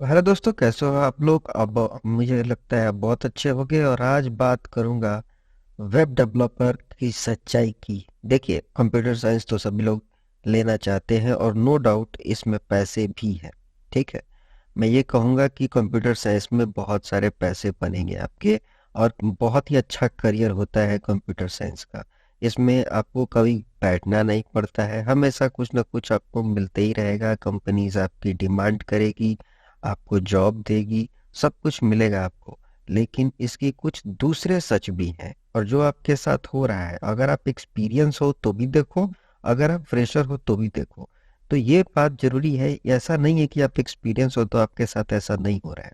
तो हेलो दोस्तों, कैसे हो आप लोग। अब मुझे लगता है आप बहुत अच्छे होंगे और आज बात करूंगा वेब डेवलपर की सच्चाई की। देखिए, कंप्यूटर साइंस तो सभी लोग लेना चाहते हैं और नो डाउट इसमें पैसे भी हैं। ठीक है, मैं ये कहूँगा कि कंप्यूटर साइंस में बहुत सारे पैसे बनेंगे आपके और बहुत ही अच्छा करियर होता है कंप्यूटर साइंस का। इसमें आपको कभी बैठना नहीं पड़ता है, हमेशा कुछ ना कुछ आपको मिलते ही रहेगा। कंपनीज आपकी डिमांड करेगी, आपको जॉब देगी, सब कुछ मिलेगा आपको। लेकिन इसकी कुछ दूसरे सच भी हैं और जो आपके साथ हो रहा है, अगर आप एक्सपीरियंस हो तो भी देखो, अगर आप फ्रेशर हो तो भी देखो। तो ये बात जरूरी है, ऐसा नहीं है कि आप एक्सपीरियंस हो तो आपके साथ ऐसा नहीं हो रहा है।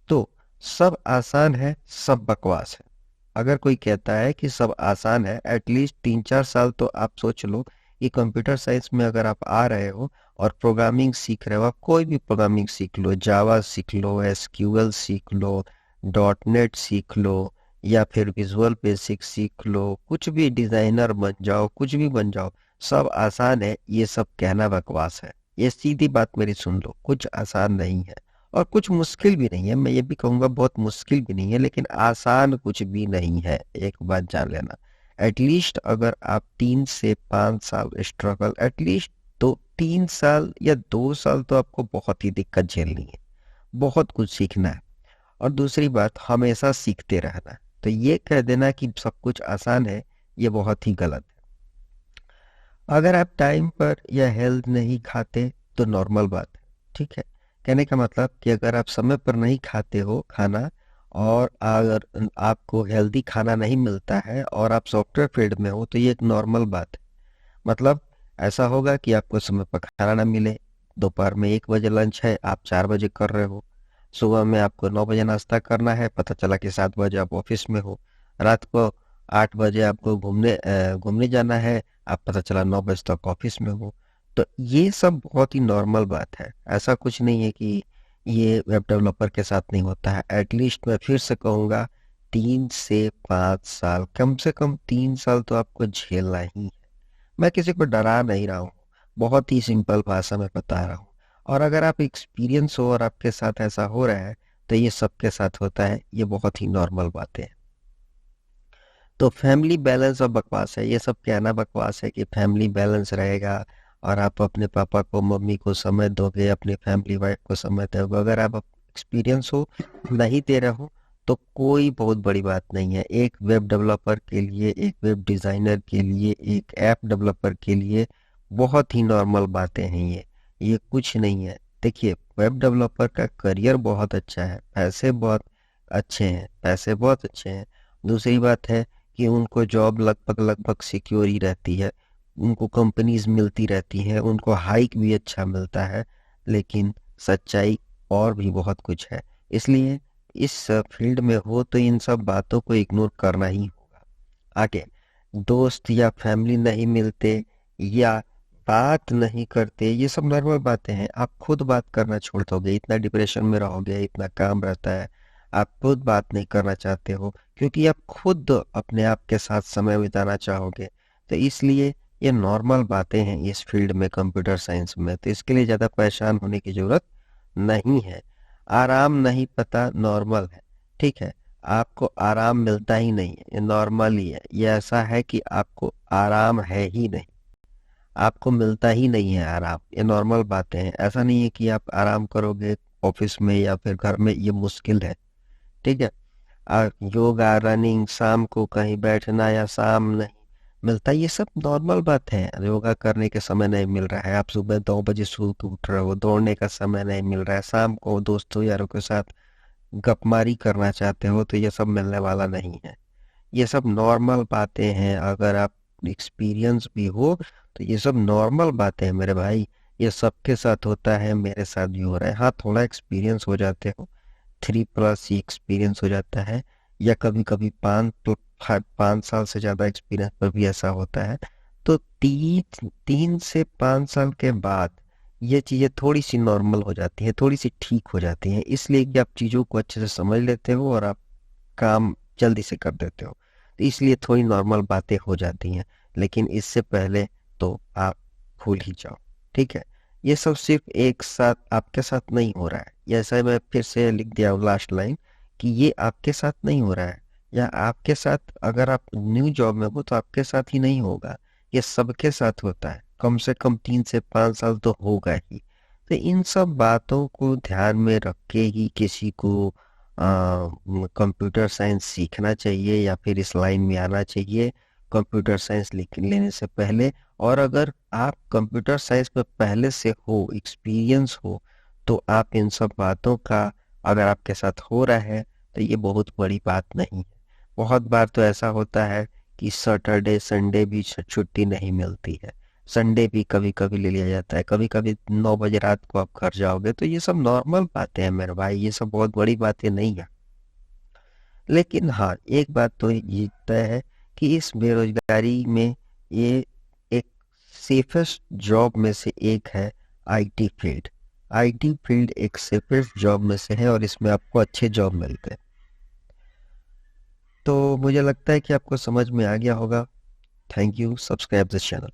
तो सब आसान है, सब बकवास है। अगर कोई कहता है कि सब आसान है, एटलीस्ट 3-4 साल तो आप सोच लो कि कंप्यूटर साइंस में अगर आप आ रहे हो और प्रोग्रामिंग सीख रहे हो, आप कोई भी प्रोग्रामिंग सीख लो, जावा सीख लो, एसक्यूएल सीख लो, डॉट नेट सीख लो, या फिर विजुअल बेसिक सीख लो, कुछ भी डिजाइनर बन जाओ, कुछ भी बन जाओ, सब आसान है, ये सब कहना बकवास है। ये सीधी बात मेरी सुन लो, कुछ आसान नहीं है और कुछ मुश्किल भी नहीं है। मैं ये भी कहूंगा बहुत मुश्किल भी नहीं है, लेकिन आसान कुछ भी नहीं है, एक बात जान लेना। एटलीस्ट अगर आप 3 से 5 साल स्ट्रगल, एटलीस्ट 2-3 साल या 2 साल तो आपको बहुत ही दिक्कत झेलनी है, बहुत कुछ सीखना है। और दूसरी बात, हमेशा सीखते रहना है। तो ये कह देना कि सब कुछ आसान है, ये बहुत ही गलत है। अगर आप टाइम पर या हेल्थ नहीं खाते तो नॉर्मल बात है। ठीक है, कहने का मतलब कि अगर आप समय पर नहीं खाते हो खाना और अगर आपको हेल्दी खाना नहीं मिलता है और आप सॉफ्टवेयर फील्ड में हो तो ये एक नॉर्मल बात है। मतलब ऐसा होगा कि आपको समय पर खाना ना मिले, दोपहर में 1 बजे लंच है, आप 4 बजे कर रहे हो, सुबह में आपको 9 बजे नाश्ता करना है, पता चला कि 7 बजे आप ऑफिस में हो, रात को 8 बजे आपको घूमने जाना है, आप पता चला 9 बजे तक ऑफिस में हो। तो ये सब बहुत ही नॉर्मल बात है, ऐसा कुछ नहीं है कि ये वेब डेवलपर के साथ नहीं होता है। एटलीस्ट मैं फिर से कहूँगा, 3 से 5 साल, कम से कम 3 साल तो आपको झेलना ही है। मैं किसी को डरा नहीं रहा हूँ, बहुत ही सिंपल भाषा में बता रहा हूँ। और अगर आप एक्सपीरियंस हो और आपके साथ ऐसा हो रहा है तो ये सबके साथ होता है, ये बहुत ही नॉर्मल बातें हैं। तो फैमिली बैलेंस और बकवास है, ये सब कहना बकवास है कि फैमिली बैलेंस रहेगा और आप अपने पापा को मम्मी को समय दोगे, अपनी फैमिली वाइफ को समय दोगे। अगर आप एक्सपीरियंस हो नहीं दे रहे हो तो कोई बहुत बड़ी बात नहीं है। एक वेब डेवलपर के लिए, एक वेब डिजाइनर के लिए, एक ऐप डेवलपर के लिए बहुत ही नॉर्मल बातें हैं ये कुछ नहीं है। देखिए, वेब डेवलपर का करियर बहुत अच्छा है, पैसे बहुत अच्छे हैं, पैसे बहुत अच्छे हैं। दूसरी बात है कि उनको जॉब लगभग लगभग सिक्योर ही रहती है, उनको कंपनीज मिलती रहती हैं, उनको हाइक भी अच्छा मिलता है। लेकिन सच्चाई और भी बहुत कुछ है। इसलिए इस फील्ड में हो तो इन सब बातों को इग्नोर करना ही होगा। आगे, दोस्त या फैमिली नहीं मिलते या बात नहीं करते, ये सब नॉर्मल बातें हैं। आप खुद बात करना छोड़ दोगे, इतना डिप्रेशन में रहोगे, इतना काम रहता है, आप खुद बात नहीं करना चाहते हो क्योंकि आप खुद अपने आप के साथ समय बिताना चाहोगे। तो इसलिए ये नॉर्मल बातें हैं इस फील्ड में, कंप्यूटर साइंस में। तो इसके लिए ज़्यादा परेशान होने की ज़रूरत नहीं है। आराम नहीं पता, नॉर्मल है। ठीक है, आपको आराम मिलता ही नहीं है, ये नॉर्मल ही है। ये ऐसा है कि आपको आराम है ही नहीं, आपको मिलता ही नहीं है आराम, ये नॉर्मल बातें हैं। ऐसा नहीं है कि आप आराम करोगे ऑफिस में या फिर घर में, ये मुश्किल है। ठीक है, योगा, रनिंग, शाम को कहीं बैठना या शाम नहीं मिलता, ये सब नॉर्मल बात है। योगा करने के समय नहीं मिल रहा है, आप सुबह 2 बजे सो के उठ रहे हो, दौड़ने का समय नहीं मिल रहा है, शाम को दोस्तों यारों के साथ गपमारी करना चाहते हो, तो ये सब मिलने वाला नहीं है। ये सब नॉर्मल बातें हैं। अगर आप एक्सपीरियंस भी हो तो ये सब नॉर्मल बातें हैं मेरे भाई, ये सबके साथ होता है, मेरे साथ भी हो रहा है। हाँ, थोड़ा एक्सपीरियंस हो जाते हो, 3+ ही एक्सपीरियंस हो जाता है, या कभी कभी 5 साल से ज्यादा एक्सपीरियंस पर भी ऐसा होता है। तो 3 से 5 साल के बाद ये चीजें थोड़ी सी नॉर्मल हो जाती हैं, थोड़ी सी ठीक हो जाती हैं, इसलिए कि आप चीजों को अच्छे से समझ लेते हो और आप काम जल्दी से कर देते हो। तो इसलिए थोड़ी नॉर्मल बातें हो जाती हैं, लेकिन इससे पहले तो आप भूल ही जाओ। ठीक है, ये सब सिर्फ एक साथ आपके साथ नहीं हो रहा है। जैसा मैं फिर से लिख दिया हूँ लास्ट लाइन, कि ये आपके साथ नहीं हो रहा है, या आपके साथ अगर आप न्यू जॉब में हो तो आपके साथ ही नहीं होगा, ये सबके साथ होता है। कम से कम 3 से 5 साल तो होगा ही। तो इन सब बातों को ध्यान में रख के ही किसी को कंप्यूटर साइंस सीखना चाहिए या फिर इस लाइन में आना चाहिए कंप्यूटर साइंस लेने से पहले। और अगर आप कंप्यूटर साइंस में पहले से हो, एक्सपीरियंस हो, तो आप इन सब बातों का अगर आपके साथ हो रहा है तो ये बहुत बड़ी बात नहीं है। बहुत बार तो ऐसा होता है कि सैटरडे संडे भी छुट्टी नहीं मिलती है, संडे भी कभी कभी ले लिया जाता है, कभी कभी 9 बजे रात को आप घर जाओगे, तो ये सब नॉर्मल बातें हैं मेरे भाई, ये सब बहुत बड़ी बातें नहीं है। लेकिन हाँ, एक बात तो ये तय है कि इस बेरोजगारी में ये एक सेफेस्ट जॉब में से एक है, आईटी फील्ड। आईटी फील्ड एक सेफेस्ट जॉब में से है और इसमें आपको अच्छे जॉब मिलते हैं। तो मुझे लगता है कि आपको समझ में आ गया होगा। Thank you, subscribe this channel.